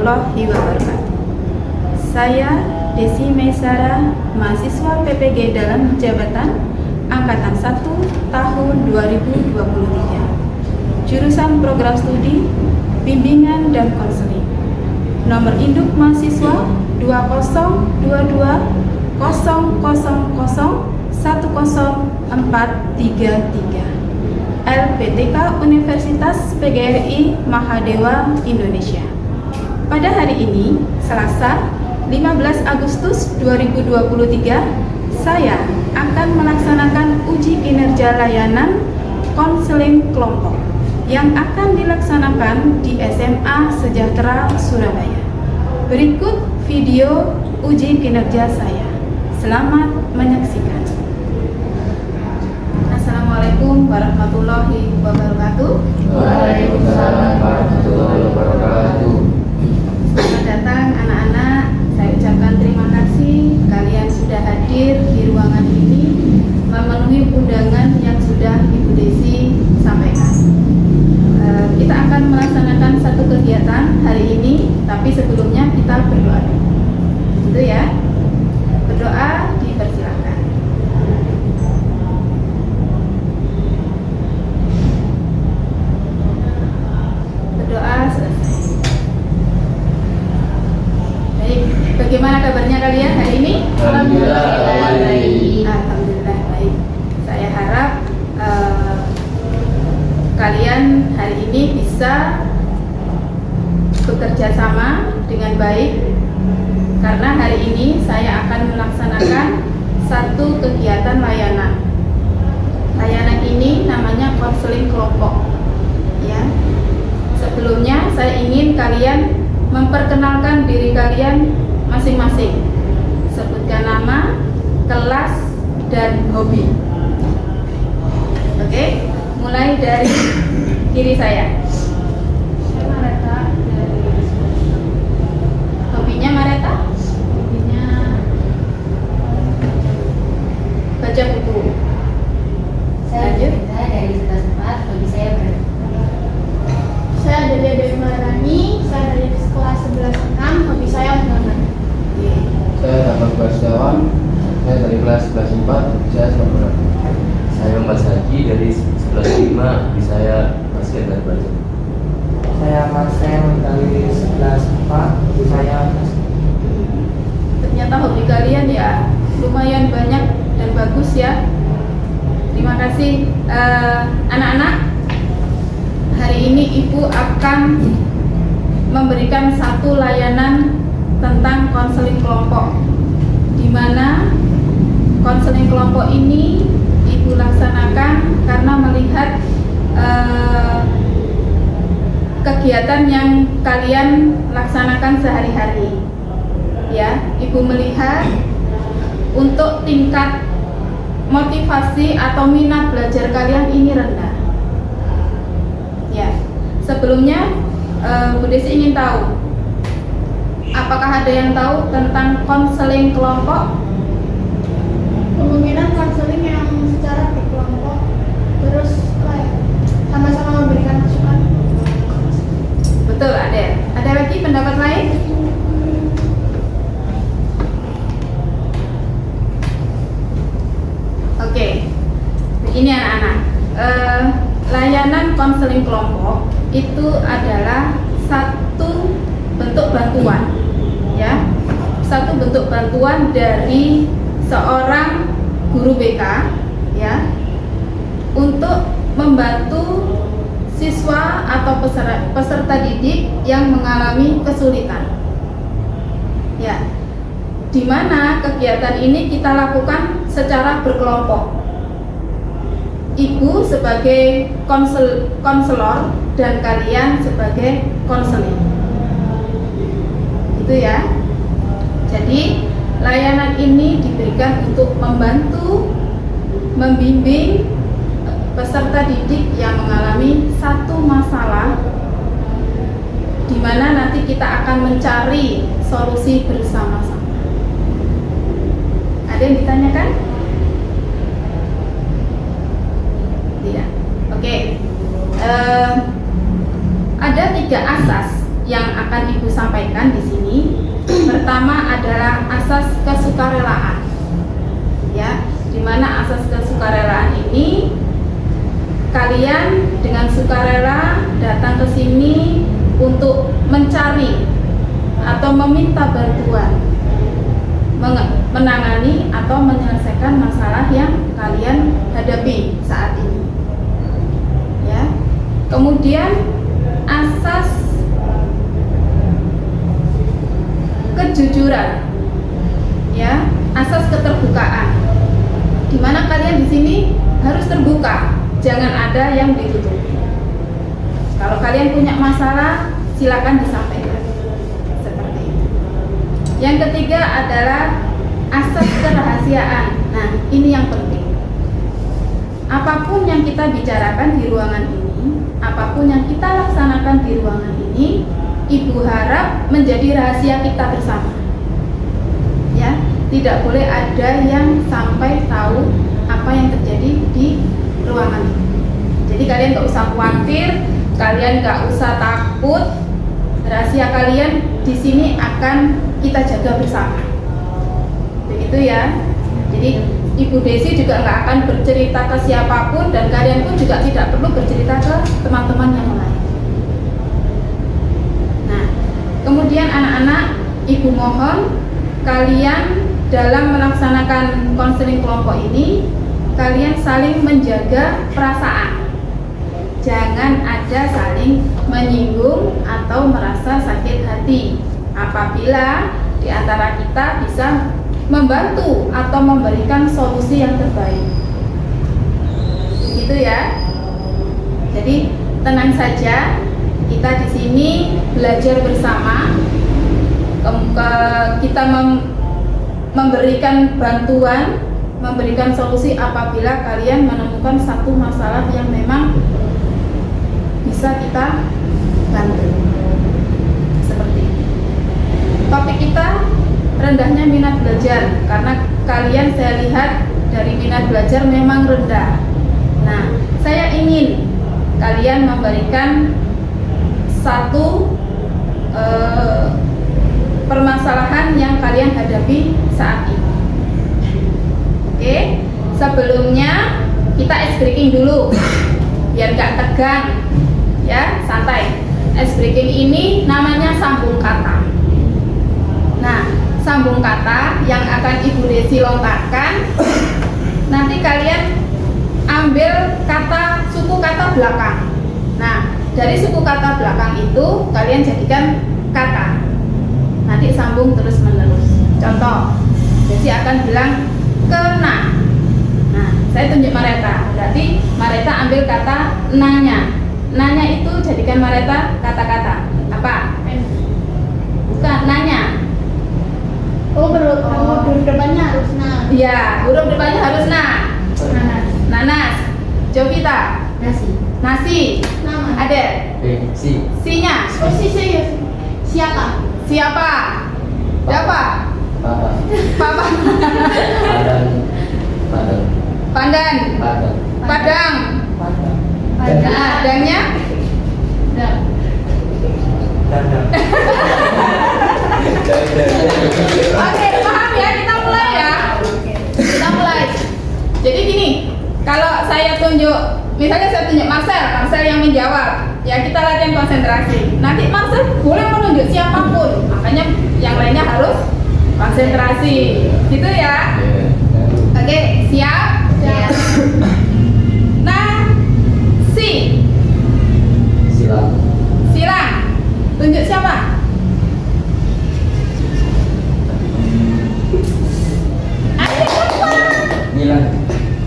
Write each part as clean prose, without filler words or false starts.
warahmatullahi wabarakatuh. Saya Desi Maisara, mahasiswa PPG dalam jabatan Angkatan 1 tahun 2023. Jurusan program studi Bimbingan dan Konseling. Nomor induk mahasiswa 20.00.10433. LPTK Universitas PGRI Mahadewa Indonesia. Pada hari ini, Selasa 15 Agustus 2023, saya akan melaksanakan uji kinerja layanan konseling kelompok yang akan dilaksanakan di SMA Sejahtera Surabaya. Berikut video uji kinerja saya. Selamat menyaksikan. Assalamualaikum warahmatullahi wabarakatuh. Waalaikumsalam warahmatullahi wabarakatuh. Selamat datang anak-anak. Saya ucapkan terima kasih kalian sudah hadir di ruangan ini memenuhi undangan yang sudah Ibu Desi sampaikan. Kita akan melaksanakan satu kegiatan hari ini, tapi sebelumnya kita berdoa. Itu ya. Berdoa dipersilakan. Berdoa selesai. Baik, bagaimana kabarnya kalian hari ini? Alhamdulillah baik. Alhamdulillah baik. Saya harap kalian hari ini bisa bekerja sama dengan baik, karena hari ini saya akan melaksanakan satu kegiatan layanan. Layanan ini namanya konseling kelompok. Ya. Sebelumnya saya ingin kalian memperkenalkan diri kalian masing-masing. Sebutkan nama, kelas, dan hobi. Oke, mulai dari kiri saya. Mareta dari hobinya Mareta? Hobinya baca buku. Saya Mareta dari kelas 4, hobi saya berenang. Saya Delia Dewi Maharani, saya dari kelas 11-6, hobi saya berenang. Saya Dapat Basyawan, saya dari kelas 11-4, saya sepak bola. Saya Mas Haji dari 11-5, hobi saya basket dan basket. Saya Marcel dari 11-4, hobi saya Ternyata hobi kalian ya lumayan banyak dan bagus ya. Terima kasih anak-anak. Hari ini Ibu akan memberikan satu layanan tentang konseling kelompok, di mana konseling kelompok ini Ibu laksanakan karena melihat kegiatan yang kalian laksanakan sehari-hari. Ya, Ibu melihat untuk tingkat motivasi atau minat belajar kalian ini rendah. Ya, sebelumnya Bu Desi ingin tahu, apakah ada yang tahu tentang konseling kelompok? Kemungkinan konseling yang secara berkelompok, terus sama-sama memberikan masukan. Betul, ada. Ada lagi pendapat lain? Oke, begini anak-anak. Layanan konseling kelompok itu adalah satu bentuk bantuan, ya, satu bentuk bantuan dari seorang guru BK, ya, untuk membantu siswa atau peserta didik yang mengalami kesulitan, ya, di mana kegiatan ini kita lakukan secara berkelompok. Ibu sebagai konselor dan kalian sebagai konseling. Itu ya. Jadi layanan ini diberikan untuk membantu membimbing peserta didik yang mengalami satu masalah, di mana nanti kita akan mencari solusi bersama-sama. Ada yang ditanyakan? Tidak. Oke. Ada 3 asas yang akan Ibu sampaikan di sini. Pertama adalah asas kesukarelaan. Ya, di mana asas kesukarelaan ini kalian dengan sukarela datang ke sini untuk mencari atau meminta bantuan menangani atau menyelesaikan masalah yang kalian hadapi saat ini. Ya. Kemudian asas kejujuran, ya, asas keterbukaan, di mana kalian di sini harus terbuka, jangan ada yang ditutupi. Kalau kalian punya masalah, silakan disampaikan. Seperti itu. Yang ketiga adalah asas kerahasiaan. Nah, ini yang penting. Apapun yang kita bicarakan di ruangan ini, apapun yang kita laksanakan di ruangan ini, Ibu harap menjadi rahasia kita bersama. Ya, tidak boleh ada yang sampai tahu apa yang terjadi di ruangan ini. Jadi kalian gak usah khawatir, kalian gak usah takut. Rahasia kalian di sini akan kita jaga bersama. Begitu ya. Jadi Ibu Desi juga nggak akan bercerita ke siapapun, dan kalian pun juga tidak perlu bercerita ke teman-teman yang lain. Nah, kemudian anak-anak, Ibu mohon kalian dalam melaksanakan konseling kelompok ini, kalian saling menjaga perasaan. Jangan ada saling menyinggung atau merasa sakit hati apabila di antara kita bisa membantu atau memberikan solusi yang terbaik. Begitu ya. Jadi tenang saja, kita di sini belajar bersama. Kita memberikan bantuan, memberikan solusi apabila kalian menemukan satu masalah yang memang bisa kita bantu. Seperti ini. Topik kita rendahnya minat belajar, karena kalian saya lihat dari minat belajar memang rendah. Nah, saya ingin kalian memberikan satu permasalahan yang kalian hadapi saat ini. Oke, sebelumnya kita ice breaking dulu biar gak tegang, ya, santai. Ice breaking ini namanya sambung kata. Nah, sambung kata yang akan Ibu Desi lontarkan, nanti kalian ambil suku kata belakang. Nah, dari suku kata belakang itu kalian jadikan kata. Nanti sambung terus menerus. Contoh, Desi akan bilang kena. Nah, saya tunjuk Mareta. Berarti Mareta ambil kata nanya. Nanya itu jadikan Mareta kata-kata. Apa? Bukan, nanya. Huruf depannya harus na. Iya, huruf depannya harus na. Nanas. Nanas. Jovita. Nasi. Nasi. Nama. Ada. Si. Sinya. Oh, siapa? Siapa? Siapa? Papa. Papa. Padang. Pandan. Padang. Padang. Nah, dangnya? Dang. Oke, paham ya? Kita mulai ya. Kita mulai. Jadi gini, kalau saya tunjuk, misalnya saya tunjuk Marcel yang menjawab, ya kita latihan konsentrasi. Nanti Marcel boleh menunjuk siapapun, makanya yang lainnya harus konsentrasi, gitu ya. Oke, siap? Siap. Nasi. Silang. Silang. Tunjuk siapa? Ayo siapa? Nilang.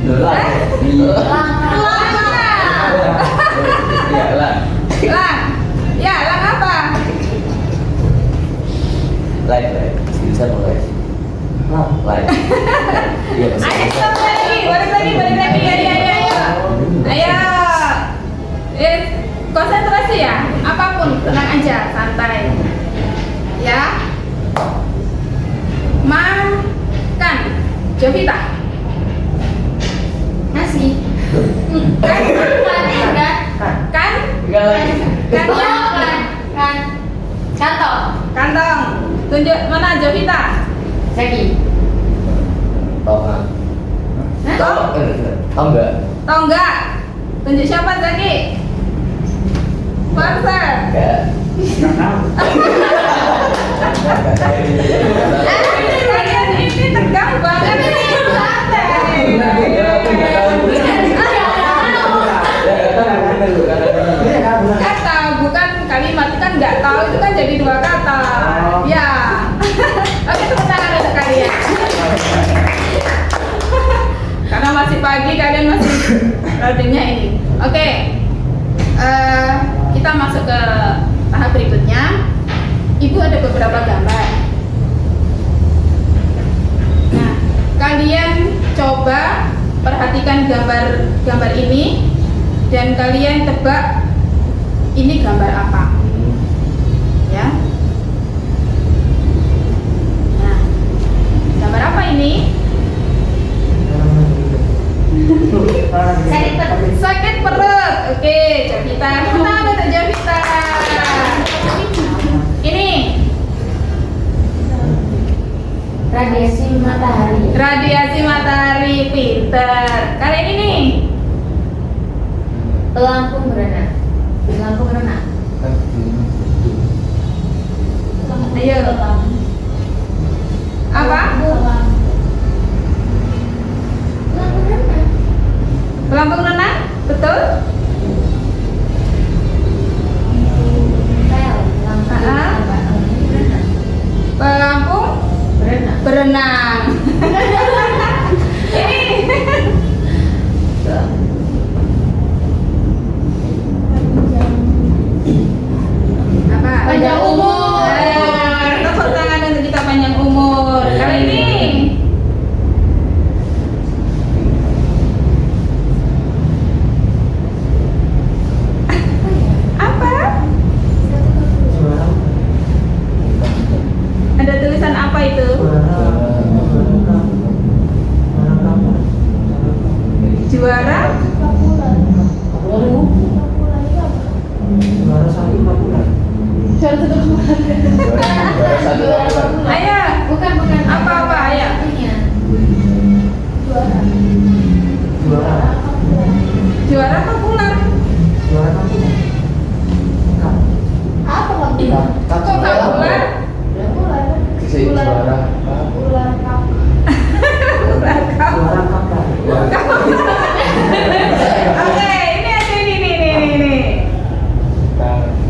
Dolar. Lang. Iya, lang. Lang. Ya, lang apa? Live. Bisa mulai. Live. Iya, Ayo stop lagi, balik lagi. Ya. Ayo. Konsentrasi ya. Apapun, tenang aja, santai. Ya. Makan. Jovita. Nasi. Kan? Kan. Kan? Enggak lagi. Kan ya? Kan. Kantong. Tunjuk mana Jovita? Zaki. Tongan. Hah? Tahu nggak? Tahu nggak? Tunjuk siapa Zaki? Marcel. Nggak. Kalian ini tegang banget ini. Kata bukan kalimat kan nggak tahu itu kan jadi dua kata. Ya. Oke, tepuk tangan untuk kalian. Karena masih pagi kalian masih loadingnya ini. Oke. Kita masuk ke tahap berikutnya. Ibu ada beberapa gambar. Nah, kalian coba perhatikan gambar ini dan kalian tebak ini gambar apa. Ya. Nah, gambar apa ini? Sakit perut. Oke, Jovita. Tepuk tangan untuk Jovita. Ini Radiasi matahari. radiasi matahari, pinter. Kalian ini Pelampung berenang. Pelampung renang. ayo apa? Pelampung renang. Pelampung renang? Betul? Pelampung berenang. Pelampung Berenang. berenang. Ini apa? Panjang umur. Tepuk tangan untuk kita panjang umur. Kali ini apa? Ada tulisan apa itu? Juara? Ayo. Bukan. Apa, ayo. Artinya. Juara populer. Apa kamu? Kok nggak populer? Juara. Oke, ini aja ini.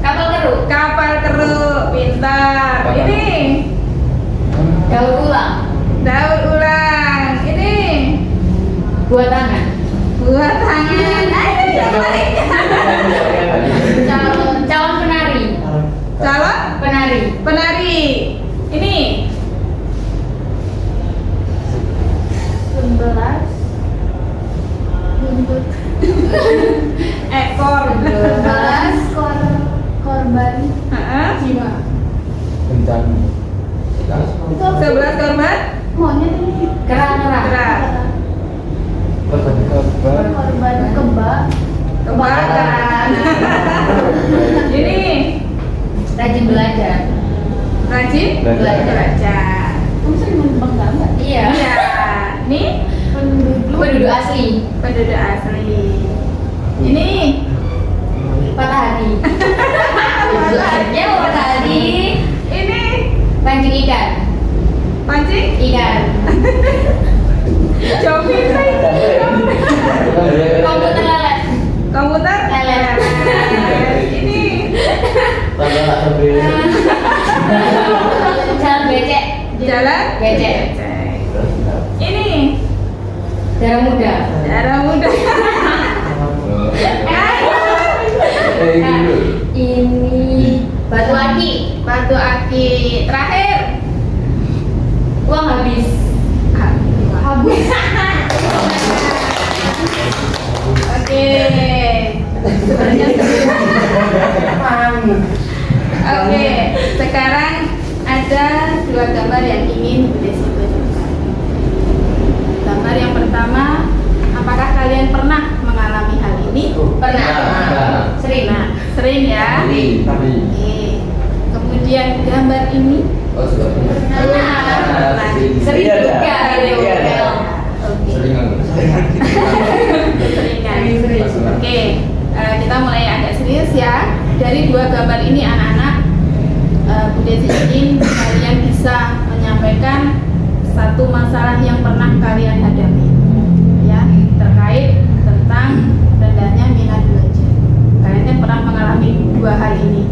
Kapal keruk. Kapal keruk, pintar. Ini Daur ulang. daur ulang. Ini Buat tangan. buat tangan. Ayo, yang lain. Calon penari. Calon penari. Ini 11 buntut ekor. 11 korban Heeh. jiwa. Bencana. 11 korban Monyet ini Kerang-kerang. keras. korban Kebakaran. Ini Rajin belajar. rajin belajar. Kamu sering menebak gambar? Iya. Iya. Ini Penduduk asli. penduduk asli. Ini Patah hati. Ya patah hati. ini Pancing ikan. pancing Ikan. Jovita. Komputer lelet. Komputer Lelet. Ini Jalan becek. jalan Becek. Ini Darah muda. darah muda. Ini batu aki. Batu aki. Terakhir Uang habis. Habis. Oke. Oke, sekarang ada dua gambar yang ingin Bu Desi tunjukkan. Gambar yang pertama, apakah kalian pernah mengalami hal ini? Pernah. Sering. Nah, sering ya. Oke. Kemudian gambar ini? Oh sudah punya. Sering Iya, juga. dah. Iya, Iya, dah. Oke. Sering aku. Seringan. Oke, kita mulai agak serius ya. Dari dua gambar ini anak-anak, Bu Desi ingin kalian bisa menyampaikan satu masalah yang pernah kalian hadapi, ya, terkait tentang rendahnya minat belajar. Kalian kan pernah mengalami dua hal ini,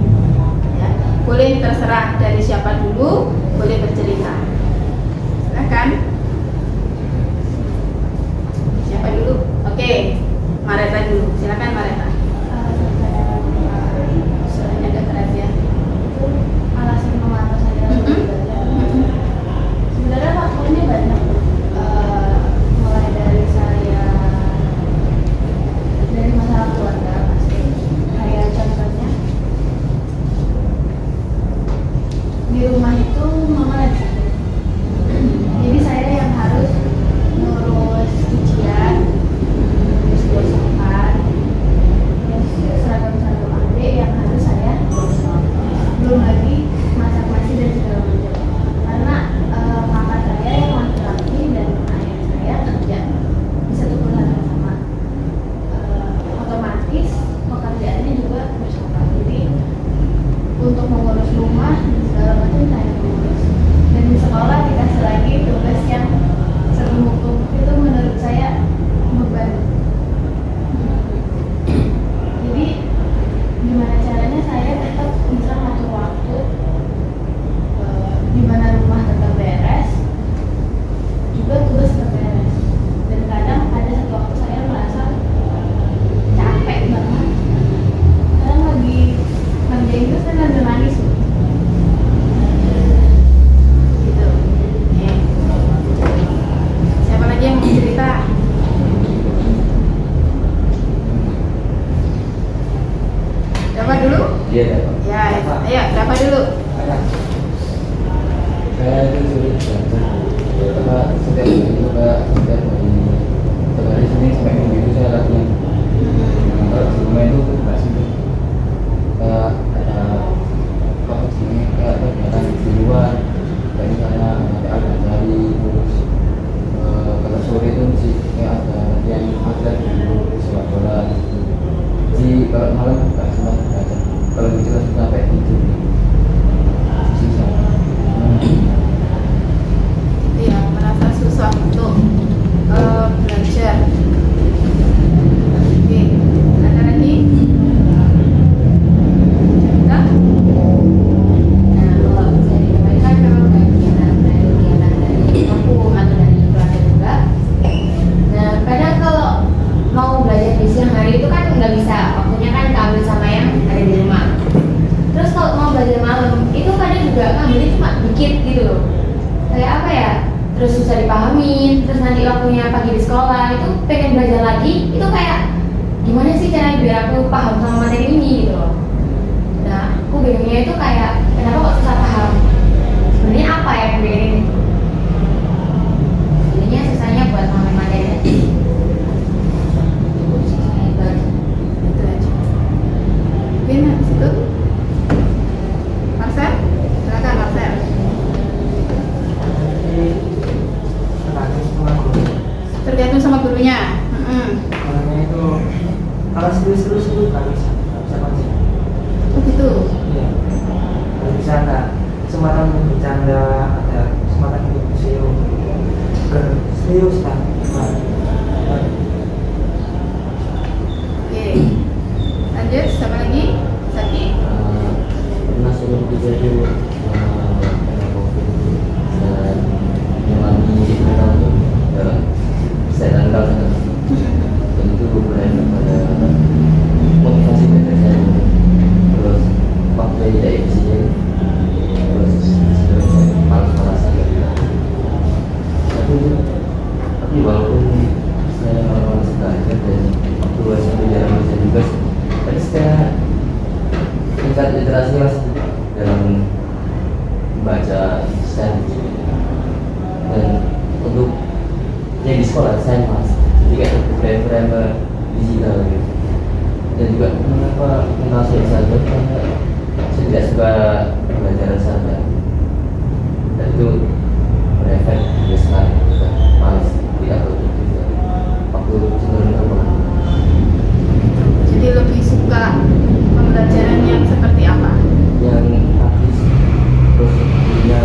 ya. Boleh terserah dari siapa dulu, boleh bercerita. Silakan. Siapa dulu? Oke, Mareta dulu. Silakan Mareta. Suaranya agak keras ya. Alasan mengapa saya Mm-mm. belajar. Sebenarnya faktornya banyak. Mulai dari saya dari masalah keluarga pasti. Kayak contohnya di rumah itu mama lagi sakit. Jadi saya yang harus ngurus cucian, terus gosokan, terus seragam-seragam adik yang harus saya gosok. Belum lagi masak nasi dan segala macam. Karena kakak saya yang laki-laki dan ayah saya kerja di satu perusahaan yang sama. Otomatis pekerjaannya juga bersama. Jadi untuk mengurus rumah dan segala macam saya mengurus. Dan di sekolah dikasih lagi tugas yang serumpuk, itu menurut saya beban. Jadi gimana caranya saya tetap bisa ngatur waktu, di mana rumah tetap beres, juga tugas tetap beres. Dan kadang ada satu waktu saya merasa capek banget. Kadang lagi ngerjain itu saya sambil nangis. Gitu. Oke. Siapa lagi yang mau cerita? Siapa dulu? Iya, dah. Ya, ayo, siapa dulu? Saya itu sulit belajar. Karena setiap hari itu kayak setiap hari Senin sampai Minggu itu saya latihan. Kalau di rumah itu nggak sih. Kayak ada apa sih? Kayak kegiatan di luar. Kayak misalnya ada cari terus kalau sore itu sih kayak ada yang atlet dulu sepak bola. Jadi kalau malam nggak sempat belajar. Kalau gitu langsung sampai tidur. Susah. Itu ya, merasa susah untuk belajar. Oke, ada lagi? Cerita? Nah, kalau bisa disampaikan memang dari kegiatan dari kampung atau dari keluarga juga. Nah, kadang kalau mau belajar di siang hari itu kan nggak bisa, waktunya kan keambil sama yang ada di rumah. Terus kalau mau belajar malam itu kadang juga keambilnya cuma dikit gitu loh. Kayak apa ya? Terus susah dipahamin, terus nanti waktunya pagi di sekolah itu pengen belajar lagi, itu kayak gimana sih caranya biar aku paham sama materi ini gitu loh. Nah, aku bingungnya itu kayak kenapa kok susah paham? Sebenarnya apa yang bikin itu? Jadinya susahnya buat paham materi aja. Susahnya itu aja. Itu aja. Mungkin habis itu Marcel? Silakan Marcel. Tergantung sama guru. Tergantung sama gurunya. Karena itu kalau serius-serius itu nggak bisa konsisten. Oh gitu. Iya. Nggak bisa nggak kesempatan untuk bercanda, ada kesempatan untuk serius kan. Oke. Lanjut, siapa lagi? Saki. Pernah sebelum kita itu saya mengalami saya tanggal dan itu berakhir pada motivasi dari saya. Terus waktu tidak efisien, terus malas-malasan tapi walaupun saya malas belajar dan waktu saya jarang baca juga, tapi secara tingkat literasi masih dalam membaca dan untuk yang di sekolah saya mas jadi kayak frame-frame digital gitu. Dan juga mengapa mengenal saya saja karena saya tidak suka belajar saja dan itu berefek ya sekarang juga males tidak produktif waktu cenderung terbang. Jadi lebih suka pembelajaran yang seperti apa? Yang praktis terus punya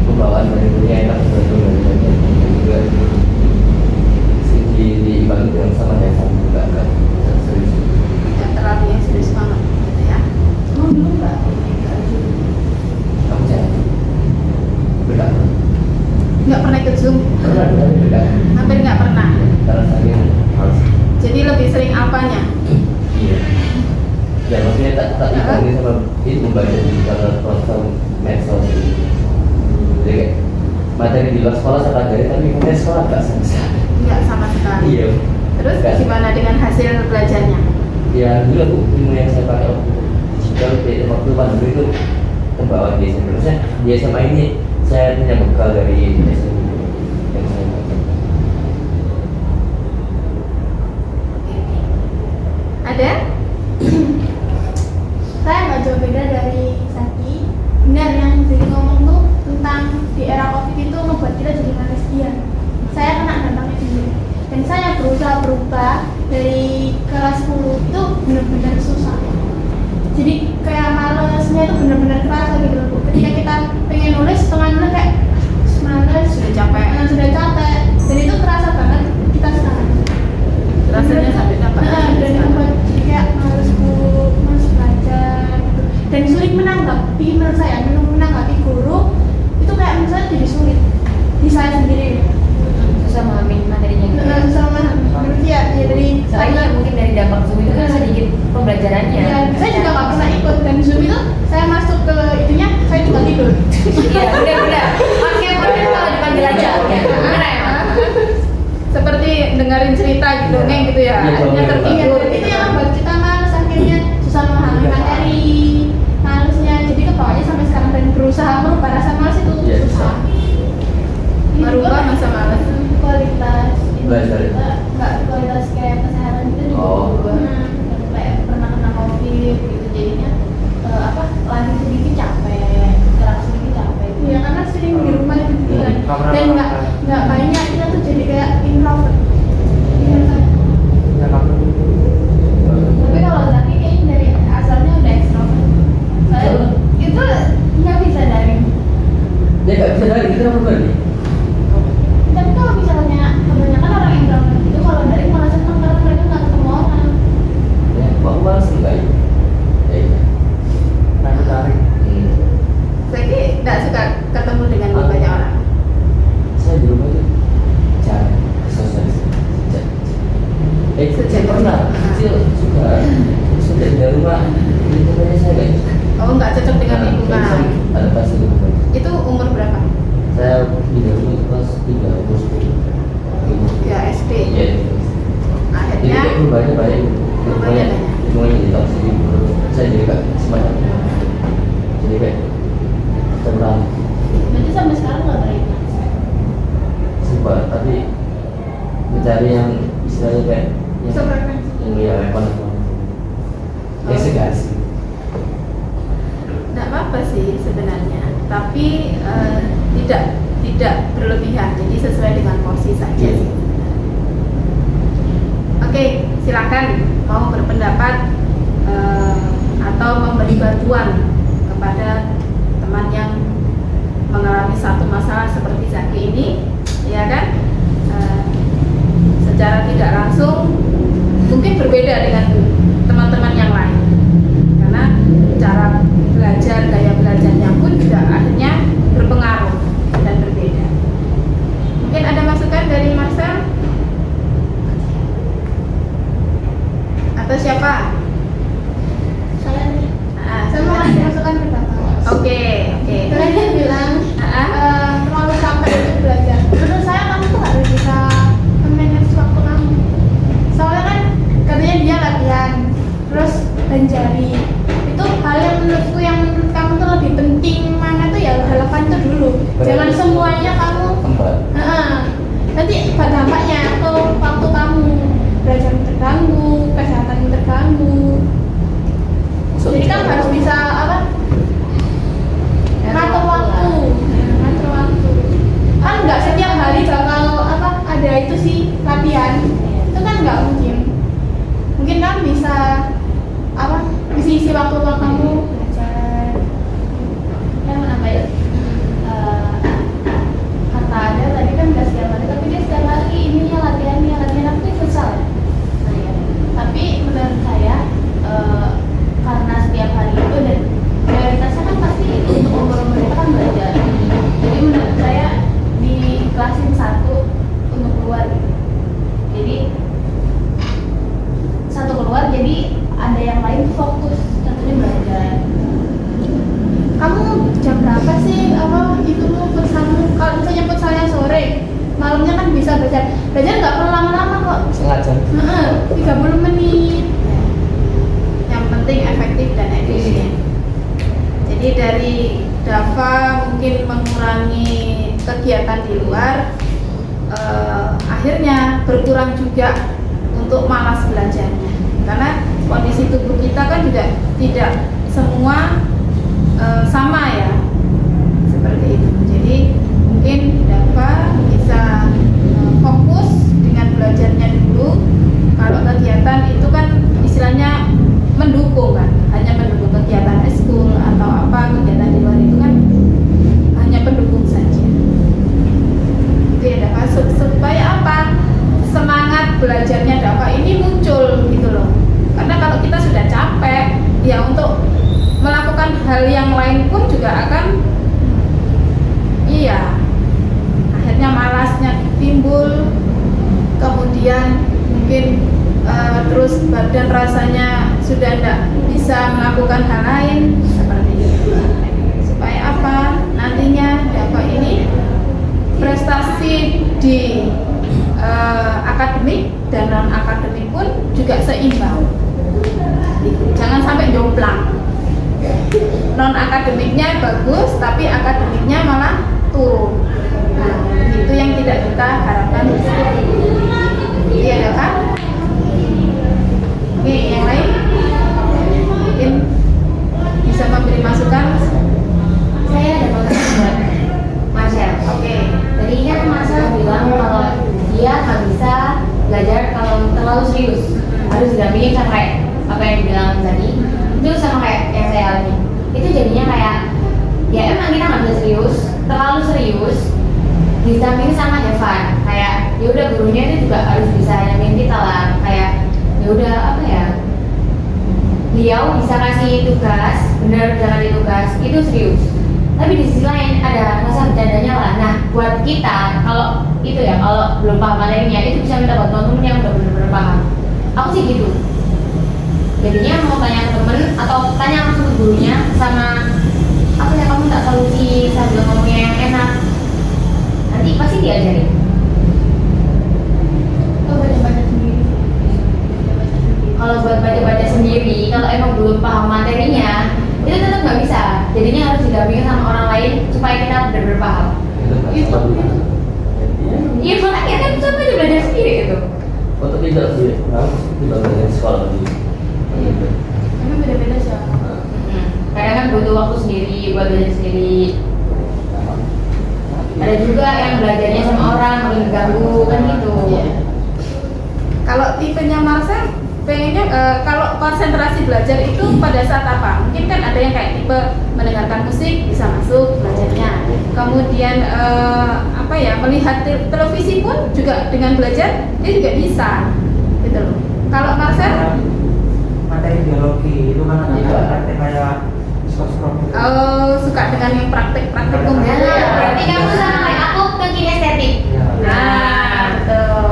pembawaan dari dunia enak betul dari bagian dan juga diimbangi dengan sama daya saing juga enggak serius. Tidak terlalu yang serius banget gitu ya. Mau dulu nggak? Kamu jangan beda Nggak pernah ikut Zoom? pernah beda Hampir nggak pernah. karena saya harus Jadi lebih sering apanya? iya ya maksudnya tak dibangun sama itu membaca di platform medsos jadi kayak materi di luar sekolah saya pelajari tapi kemudian sekolah nggak sama sekali. Nggak sama sekali. Iya. Terus Nggak. gimana dengan hasil belajarnya? Ya dulu aku ilmu yang saya pakai waktu digital waktu pandemi itu terbawa di SMA. Terusnya di SMA ini saya punya bekal dari SMA yang saya pakai. Ada? Saya nggak jauh beda dari Saki. Benar yang jadi ngomong tuh tentang di era COVID itu membuat kita jadi manusia. Saya kena dampaknya sendiri. Dan saya berusaha berubah dari kelas 10 itu benar-benar susah. Jadi kayak malesnya itu benar-benar kerasa gitu loh. Ketika kita pengen nulis, setengah nulis kayak males, Sudah capek. sudah capek. Dan itu kerasa banget kita sekarang. Rasanya sampai dapat. Dan membuat kayak males belajar gitu. Dan sulit menanggapi menurut saya, menanggapi guru itu kayak misalnya jadi sulit di saya sendiri. Susah memahami materinya gitu. Sama menurut ya dari Soalnya mungkin dari dampak Zoom itu kan sedikit pembelajarannya. ya, saya juga nggak pernah ikut dan Zoom itu saya masuk ke itunya saya juga tidur. Iya, benar-benar. Oke, kalau dipanggil aja. Ya, benar ya. Seperti dengerin cerita gitu, dongeng gitu ya. Iya, Akhirnya dongeng. tertidur. Itu yang membuat kita males akhirnya susah memahami materi, malesnya jadi kebawahnya sampai sekarang dan berusaha merubah rasa males itu Iya, susah. Merubah masa malas. Kualitas Belajar. kita nggak kualitas kayak kesehatan kita juga Oh. berubah. Kayak pernah kena COVID gitu jadinya lari sedikit capek, gerak sedikit capek. Iya karena sering di rumah gitu kan. Nggak pernah Dan makan. nggak banyak kita tuh jadi kayak introvert. Iya kan? Ya kamu Tapi kalau Zaki kayaknya dari asalnya udah extrovert. Soalnya itu nggak bisa daring. Ya nggak bisa dari kita apa nih? Tapi kalau misalnya kebanyakan orang introvert itu kalau daring malah seneng karena mereka nggak ketemu orang. Ya, mau malas enggak ya? Ya iya. nggak tertarik. Saya nggak suka ketemu dengan banyak orang. Saya di rumah itu jarang sosialisasi. Saya pernah kecil suka sudah di rumah lingkungannya saya nggak suka. Oh, nggak cocok dengan lingkungan. Adaptasi lingkungan. Itu umur berapa? Saya di rumah itu kelas 3 umur 10. Ya SD. Iya. Jadi Akhirnya kayak perubahannya banyak. Perubahannya banyak. Lingkungannya jadi toksik. Saya jadi kayak semangat. Jadi kayak terang Berarti sampai sekarang nggak berinteraksi. sempat tapi mencari yang istilahnya kayak yang Sefrekuensi. yang level yang segar sih. nggak apa-apa sih sebenarnya, tapi tidak berlebihan. Jadi sesuai dengan porsi saja sih. Oke, silakan mau berpendapat atau memberi bantuan kepada teman yang mengalami satu masalah seperti Zaki ini, ya kan? Secara tidak langsung mungkin berbeda dengan teman-teman yang lain, karena cara belajar, gaya belajarnya pun juga akhirnya berpengaruh dan berbeda. Mungkin ada masukan dari Marcel atau siapa? Saya nih. Saya mau silakan. kasih masukan ke Bapak. Oke. Karena dia bilang Ah. terlalu sampai itu belajar. Menurut saya kamu tuh harus bisa manage waktu kamu. Soalnya kan katanya dia latihan, terus pelajari. Itu hal yang menurutku yang menurut kamu tuh lebih penting mana tuh ya relevan itu dulu. Jangan semuanya kamu. Tempat. Nanti dampaknya atau waktu kamu belajar terganggu, kesehatan terganggu. Jadi kamu harus bisa ngatur waktu. berkurang juga untuk malas belajarnya, karena kondisi tubuh kita kan juga tidak semua sama ya, seperti itu. Jadi mungkin dapat bisa fokus dengan belajarnya dulu. Kalau kegiatan itu kan istilahnya mendukung kan, hanya mendukung kegiatan eskul atau apa kegiatan di luar itu kan hanya pendukung saja. Itu ya dapat supaya apa? Semangat belajarnya dapat ini muncul gitu loh. Karena kalau kita sudah capek, ya untuk melakukan hal yang lain pun juga akan akhirnya malasnya timbul, kemudian mungkin terus badan rasanya sudah tidak bisa melakukan hal lain seperti itu. Supaya apa? Nantinya dapat ini prestasi di akademik dan non akademik pun juga seimbang. Jangan sampai jomplang. Non akademiknya bagus tapi akademiknya malah turun. Nah, itu yang tidak kita harapkan. Iya ya kan? Oke, yang lain mungkin bisa memberi masukan. Saya ada pertanyaan buat Marcel. Oke. Tadi kan Marcel bilang kalau dia nggak bisa belajar kalau terlalu serius, harus didampingin sampai apa yang dibilang tadi. Itu sama kayak yang saya alami. Itu jadinya kayak ya emang kita nggak bisa serius, terlalu serius, didampingin sama Evan. Kayak ya udah gurunya itu juga harus bisa nyamain kita lah. Kayak ya udah apa ya, beliau bisa kasih tugas, benar bisa kasih tugas itu serius. Tapi di sisi lain ada rasa bercandanya lah. Nah buat kita kalau itu ya, kalau belum paham materinya itu bisa minta bantuan temen yang udah benar-benar paham. Aku sih gitu. Jadinya mau tanya ke temen atau tanya langsung ke gurunya, sama apa ya, kamu tak solusi sambil ngomongnya yang enak. Nanti pasti diajarin. Atau baca-baca sendiri. Kalau buat baca-baca sendiri, kalau emang belum paham materinya, itu tetap nggak bisa. Jadinya harus didampingin sama orang lain supaya kita benar-benar paham. Itu Iya makanya kan sama aja belajar sendiri itu. untuk tidak sih, tidak belajar sekolah lagi. Tapi beda-beda sih. Kadang kan butuh waktu sendiri buat belajar sendiri. Ada juga yang belajarnya sama orang makin ganggu kan gitu. Iya. Kalau tipenya Marcel pengennya kalau konsentrasi belajar itu pada saat apa? Mungkin kan ada yang kayak tipe mendengarkan musik bisa masuk belajarnya. Kemudian apa ya, melihat televisi pun juga dengan belajar dia juga bisa, gitu loh. Kalau Marcel materi biologi itu kan ada praktek kayak skop-skop gitu. suka dengan yang praktek-praktek Nah, gitu ya. berarti kamu sama kayak aku ke kinestetik. Ya. Nah, betul.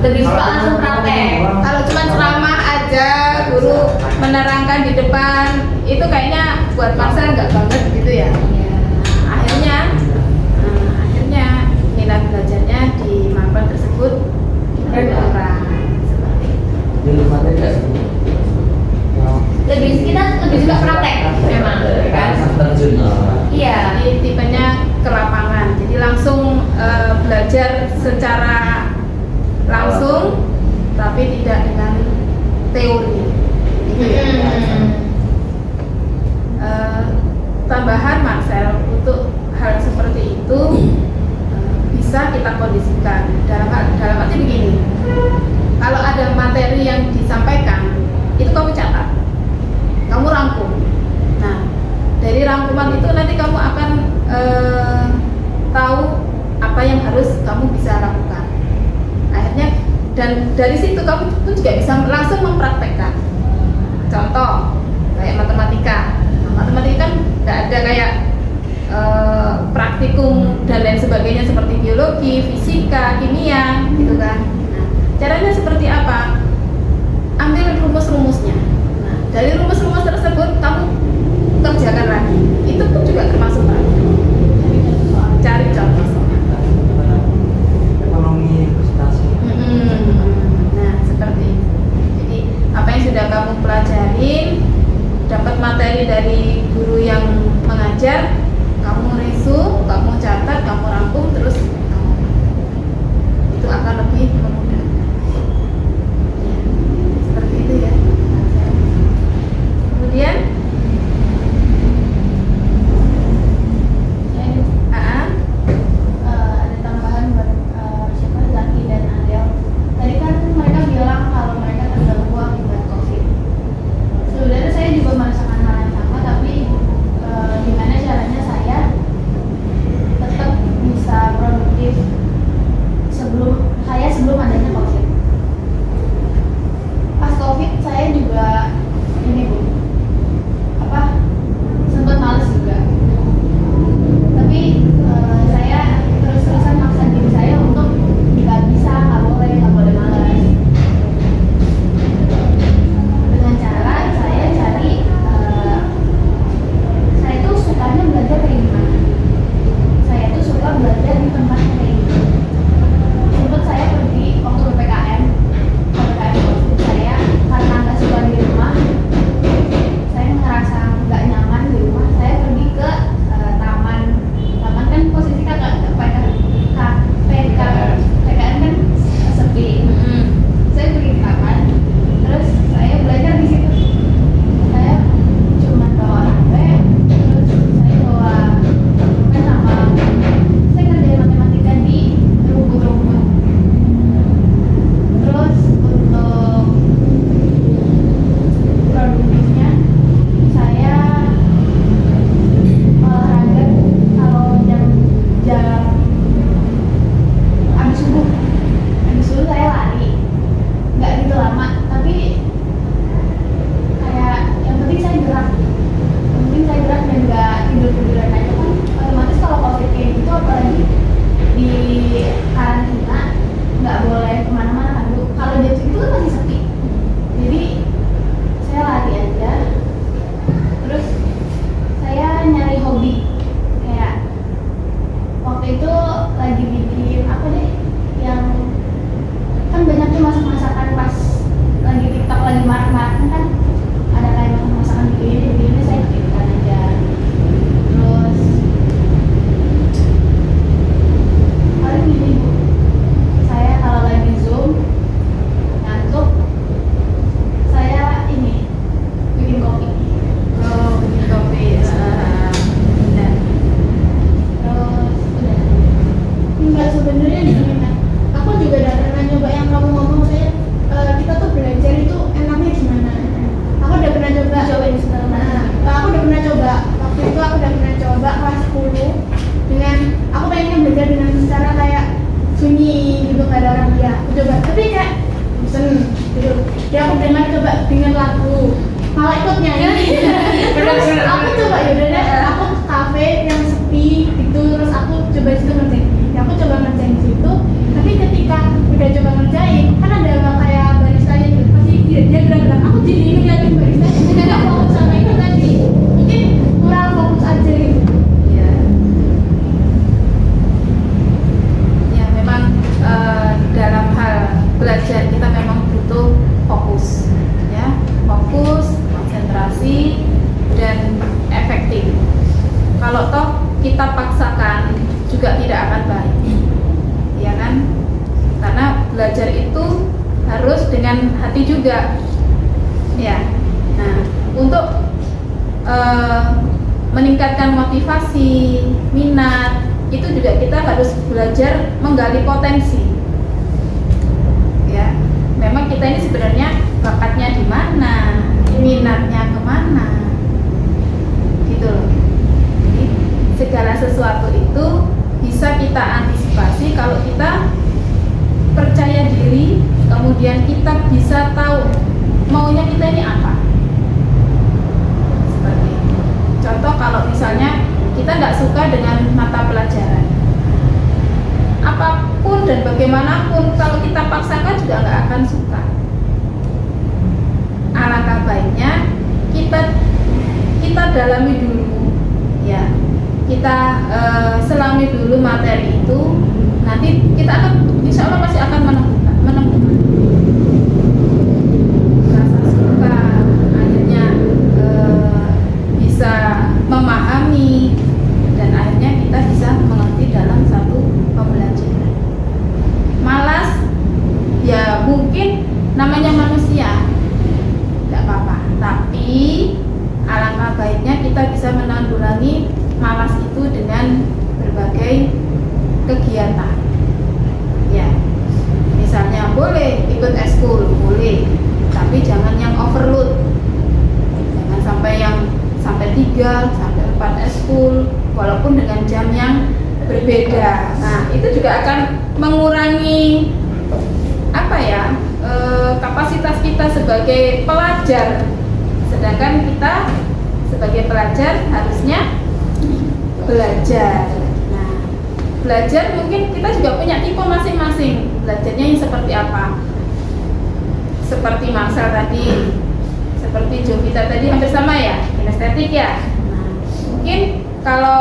Lebih suka langsung praktek. Kalau cuma ceramah aja, guru menerangkan di depan, itu kayaknya buat Marcel nggak banget gitu ya. Akhirnya minat belajarnya di mapan tersebut berkurang. Seperti itu. Di rumah tidak Kita lebih suka praktek memang kan. terjun. Iya. Jadi tipenya ke lapangan, jadi langsung belajar secara langsung, tapi tidak dengan teori. Gitu ya. Tambahan Marcel, untuk hal seperti itu bisa kita kondisikan dalam arti begini. Kalau ada materi yang disampaikan, itu kamu catat, kamu rangkum. Nah, dari rangkuman itu nanti kamu akan tahu apa yang harus kamu bisa lakukan. Akhirnya, dan dari situ kamu pun juga bisa langsung mempraktekkan. Contoh kayak matematika. Nah, matematika kan tidak ada kayak praktikum dan lain sebagainya seperti biologi, fisika, kimia, gitu kan. Nah, caranya seperti apa? Ambil rumus-rumusnya. Nah, dari rumus-rumus tersebut kamu kerjakan lagi. Itu pun juga termasuk praktik. Cari contoh soal. Ekonomi prestasi. Nah, seperti itu. Jadi apa yang sudah kamu pelajarin, dapat materi dari guru yang mengajar, kamu resu, kamu catat, kamu rangkum, terus kamu, itu akan lebih memudahkan. marak-marak kan ada kayak masakan begini saya ikutan aja. Terus paling gini Bu, saya kalau lagi Zoom ngantuk, saya ini bikin kopi. Oh, bikin kopi. Benar. Terus udah. Enggak, sebenarnya gini Nak. Aku juga udah pernah nyoba yang kamu ngomong saya kita tuh belajar itu enaknya gimana. Aku udah pernah coba. Cobain segala macam. Nah, aku udah pernah coba. Waktu itu aku udah pernah coba kelas 10 dengan aku pengennya belajar dengan cara kayak sunyi gitu, nggak ada orang dia. Aku coba, tapi kayak bosen gitu. Jadi aku dengar coba dengan lagu, malah ikut nyanyi. Terus aku coba yaudah deh, aku ke kafe yang sepi gitu, terus aku coba situ ngerjain. Ya aku coba ngerjain di situ, tapi ketika udah coba ngerjain, kan ada kayak baristanya gitu, pasti dia gerak-gerak. Aku jadi ngeliatin baristanya, nggak fokus sama itu tadi. Mungkin kurang fokus aja gitu. Ya. Ya memang dalam hal belajar kita memang butuh fokus, ya, fokus, konsentrasi, dan efektif. Kalau toh kita paksakan juga tidak akan baik, ya kan? Karena belajar itu harus dengan hati juga, ya. Nah, untuk meningkatkan motivasi, minat, itu juga kita harus belajar menggali potensi. Ya, memang kita ini sebenarnya bakatnya di mana, minatnya kemana, gitu loh. Jadi segala sesuatu itu bisa kita antisipasi kalau kita percaya diri, kemudian kita bisa tahu maunya kita ini apa. Seperti itu. Contoh kalau misalnya kita nggak suka dengan mata pelajaran, apapun dan bagaimanapun kalau kita paksakan juga nggak akan suka. Alangkah baiknya kita dalami dulu, ya, kita selami dulu materi itu, nanti kita akan insya Allah pasti akan menemukan rasa suka, akhirnya bisa memahami, dan akhirnya kita bisa mengerti dalam satu pembelajaran. Malas, ya mungkin namanya manusia, tidak apa-apa, tapi alangkah baiknya kita bisa menanggulangi malas itu dengan berbagai kegiatan. Ya, misalnya boleh ikut eskul, boleh, tapi jangan yang overload. Jangan sampai 3 sampai 4 eskul, walaupun dengan jam yang berbeda. Nah, itu juga akan mengurangi kapasitas kita sebagai pelajar. Sedangkan kita sebagai pelajar harusnya belajar. Nah, belajar mungkin kita juga punya tipe masing-masing. Belajarnya yang seperti apa? Seperti Marcel tadi, seperti Jovita tadi hampir sama ya, kinestetik ya. Nah, mungkin kalau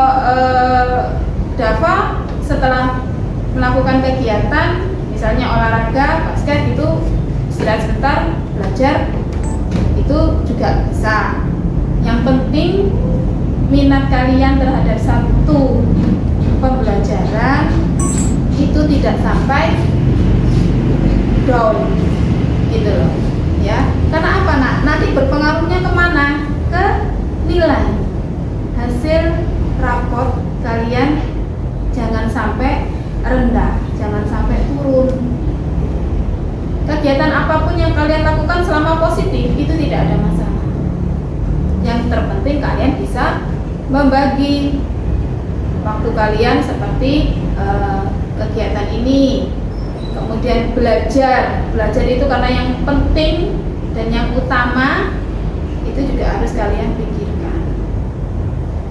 Dava setelah melakukan kegiatan, misalnya olahraga, basket itu istirahat sebentar, belajar, itu juga bisa. Yang penting minat kalian terhadap satu pembelajaran itu tidak sampai down, gitu loh, ya. Karena apa, Nak? Nanti berpengaruhnya kemana? Ke nilai hasil raport kalian. Jangan sampai rendah, jangan sampai turun. Kegiatan apapun yang kalian lakukan selama positif itu tidak ada masalah. Yang terpenting kalian bisa membagi waktu kalian seperti kegiatan ini. Kemudian belajar itu karena yang penting dan yang utama itu juga harus kalian pikirkan.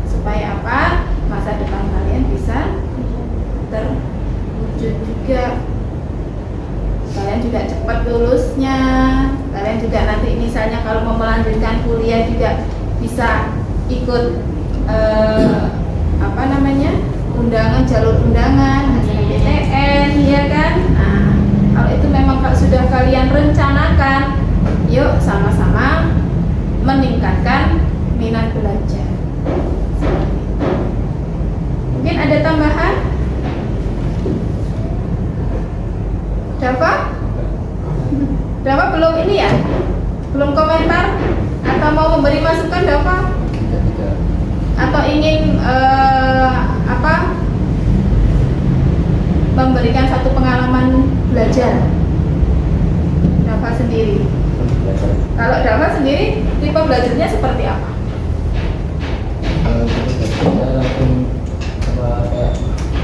Supaya apa? Masa depan kalian bisa terwujud juga. Kalian juga cepat lulusnya. Kalian juga nanti misalnya kalau mau melanjutkan kuliah juga bisa ikut jalur undangan, SNMPTN, ya kan? Nah, kalau itu memang sudah kalian rencanakan, Yuk sama-sama meningkatkan minat belajar. Mungkin ada tambahan? Dava? Dava belum ini ya? Belum komentar? Atau mau memberi masukan Dava? Tidak. Atau ingin memberikan satu pengalaman belajar Dava sendiri? Belajar. Kalau Dava sendiri tipe belajarnya seperti apa? Kita langsung kayak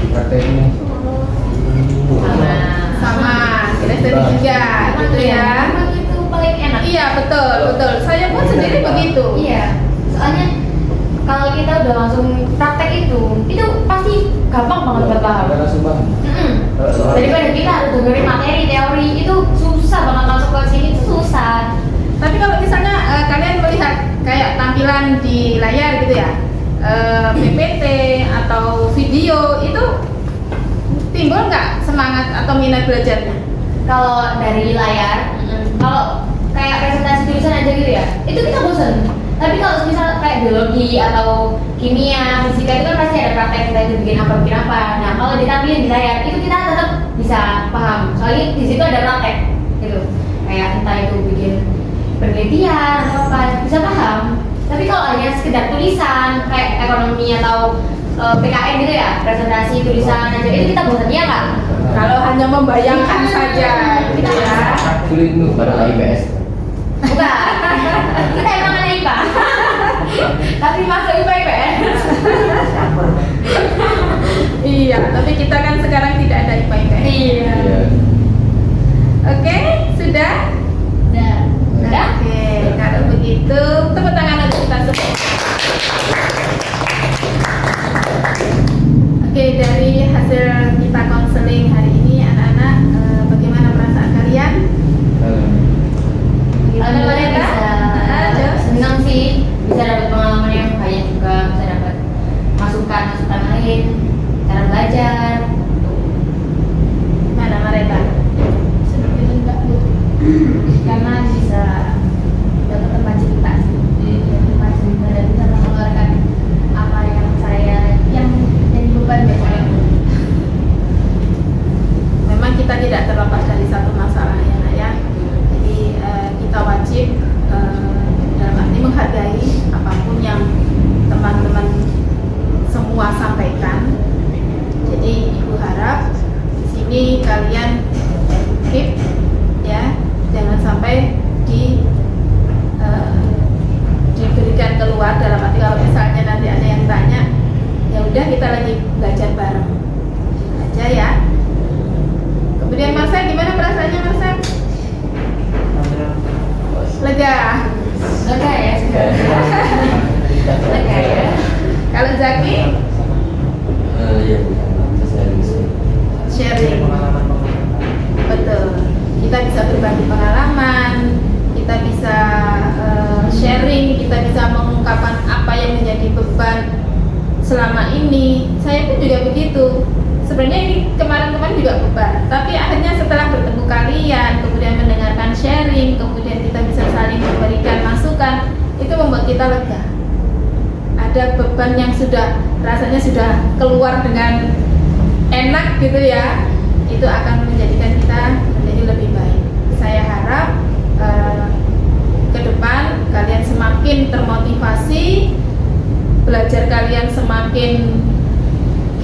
dipraktekin. Sama. Kita dari juga gitu ya. Emang itu paling enak. Iya betul. Saya pun sendiri begitu. Iya. Soalnya kalau kita udah langsung praktek itu pasti gampang banget buat paham. Kita langsung paham. Daripada kita harus dengerin materi teori itu susah banget masuk ke sini itu susah. Tapi kalau misalnya kalian melihat kayak tampilan di layar gitu ya, PPT atau video itu timbul nggak semangat atau minat belajarnya? Kalau dari layar, kalau kayak presentasi tulisan aja gitu ya, itu kita bosan. Tapi kalau misal kayak biologi atau kimia, fisika itu kan pasti ada praktek kita itu bikin apa. Nah kalau ditampilin di layar itu kita tetap bisa paham. Soalnya di situ ada praktek gitu. Kayak entah itu bikin penelitian atau apa bisa paham. Tapi kalau hanya sekedar tulisan kayak ekonomi atau PKN gitu ya, presentasi tulisan aja itu kita bosan ya kan? Kalau hanya membayangkan saja gitu ya. Sulit tuh pada IPS. Bukan. Kita emang anak IPA. Tapi masuk IPA IPS. Iya, tapi kita kan sekarang tidak ada IPA IPS. Iya. Oke, sudah? Udah. Oke, kalau begitu tepuk tangan untuk kita semua. Oke, dari hasil kita konseling hari ini anak-anak, bagaimana perasaan kalian? Kalau mereka Ada. senang sih bisa dapat pengalaman yang banyak juga, bisa dapat masukan lain, cara belajar. Mana mereka? Sebenarnya enggak Bu, karena bisa dapat tempat cerita sih. Tempat cerita dan bisa mengeluarkan apa yang jadi beban besok. Memang kita tidak terlepas dari satu masalah ya nak ya. Jadi kita wajib dalam arti menghargai apapun yang teman-teman semua sampaikan. Jadi ibu harap di sini kalian keep ya, jangan sampai diberikan keluar, dalam arti kalau misalnya nanti ada yang tanya, ya udah kita lagi belajar bareng aja ya. Kemudian Marcel, gimana perasaannya Marcel? Lega. Lega ya. Lega ya. Kalau Zaki Ya bukan sharing, betul. Kita bisa berbagi pengalaman, kita bisa sharing, kita bisa mengungkapkan apa yang menjadi beban selama ini. Saya pun juga begitu. Sebenarnya ini kemarin-kemarin juga beban, tapi akhirnya setelah bertemu kalian, kemudian mendengarkan sharing, kemudian kita bisa saling memberikan masukan, itu membuat kita lega. Ada beban yang rasanya sudah keluar dengan enak gitu ya, itu akan menjadikan kita menjadi lebih baik. Saya harap ke depan kalian semakin termotivasi, belajar kalian semakin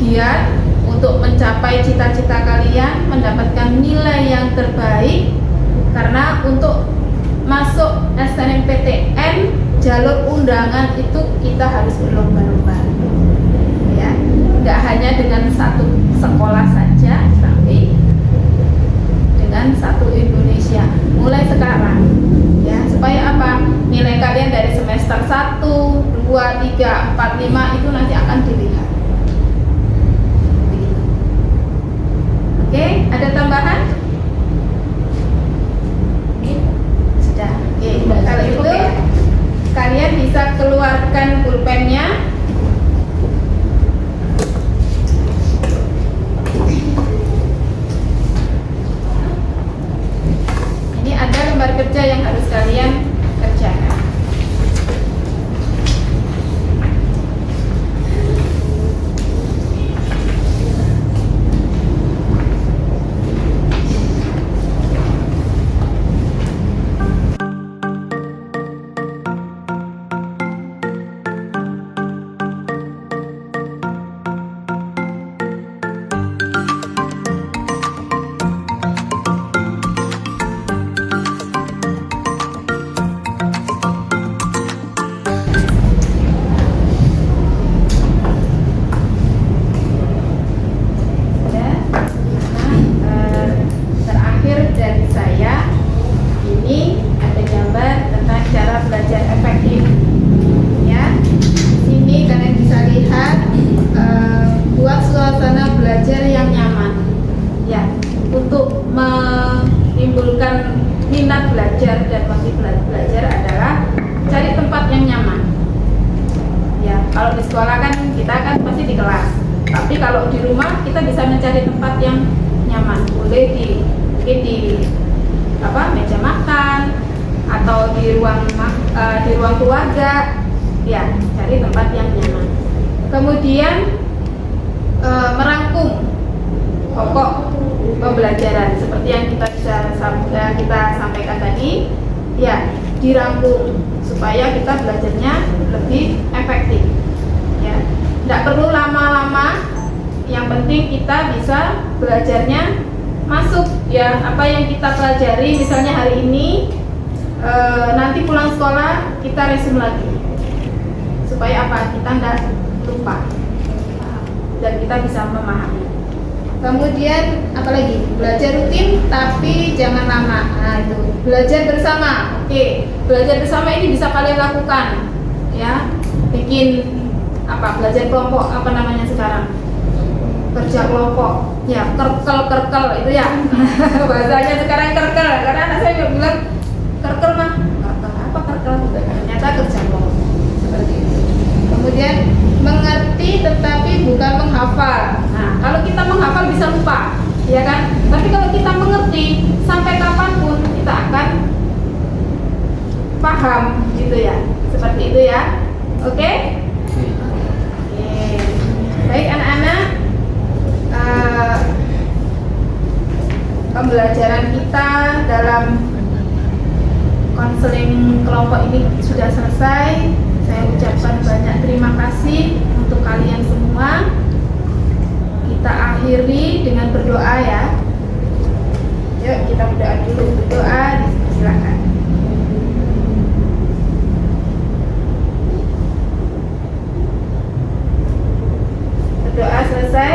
giat untuk mencapai cita-cita kalian, mendapatkan nilai yang terbaik. Karena untuk masuk SNMPTN jalur undangan itu kita harus berlomba-lomba ya, nggak hanya dengan satu sekolah saja, tapi dengan satu Indonesia mulai sekarang ya, supaya apa, nilai kalian dari semester 1, 2, 3, 4, 5 itu nanti akan dilihat. Begitu. Oke, ada tambahan? Sudah. Oke, kalau itu kalian bisa keluarkan pulpennya. Ini ada lembar kerja yang harus kan pasti di kelas. Tapi kalau di rumah kita bisa mencari tempat yang nyaman. Boleh mungkin di meja makan atau di ruang keluarga. Ya, cari tempat yang nyaman. Kemudian merangkum pokok pembelajaran seperti yang kita sampaikan tadi, ya dirangkum supaya kita belajarnya lebih efektif. Ya, tidak perlu lama-lama. Yang penting kita bisa belajarnya masuk. Ya, apa yang kita pelajari, misalnya hari ini, nanti pulang sekolah kita resume lagi. Supaya apa? Kita tidak lupa dan kita bisa memahami. Kemudian apalagi? Belajar rutin tapi jangan lama. Nah, itu belajar bersama. Oke, belajar bersama ini bisa kalian lakukan, ya. Bikin belajar kelompok, apa namanya sekarang? Kerja kelompok. Ya, kerkel itu ya. Bahasanya sekarang kerkel. Karena anak saya bilang kerkel mah. Kerkel apa kerkel? Ternyata kerja kelompok. Seperti itu. Kemudian mengerti tetapi bukan menghafal. Nah, kalau kita menghafal bisa lupa, ya kan? Tapi kalau kita mengerti, sampai kapanpun kita akan paham, gitu ya. Seperti itu ya. Oke? Oke. Baik anak-anak, pembelajaran kita dalam konseling kelompok ini sudah selesai. Saya ucapkan banyak terima kasih untuk kalian semua. Kita akhiri dengan berdoa ya. Yuk kita berdoa dulu. Berdoa, silakan. Berdoa selesai.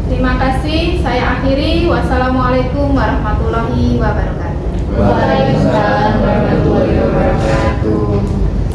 Terima kasih. Saya akhiri. Wassalamualaikum warahmatullahi wabarakatuh. Waalaikumsalam warahmatullahi wabarakatuh.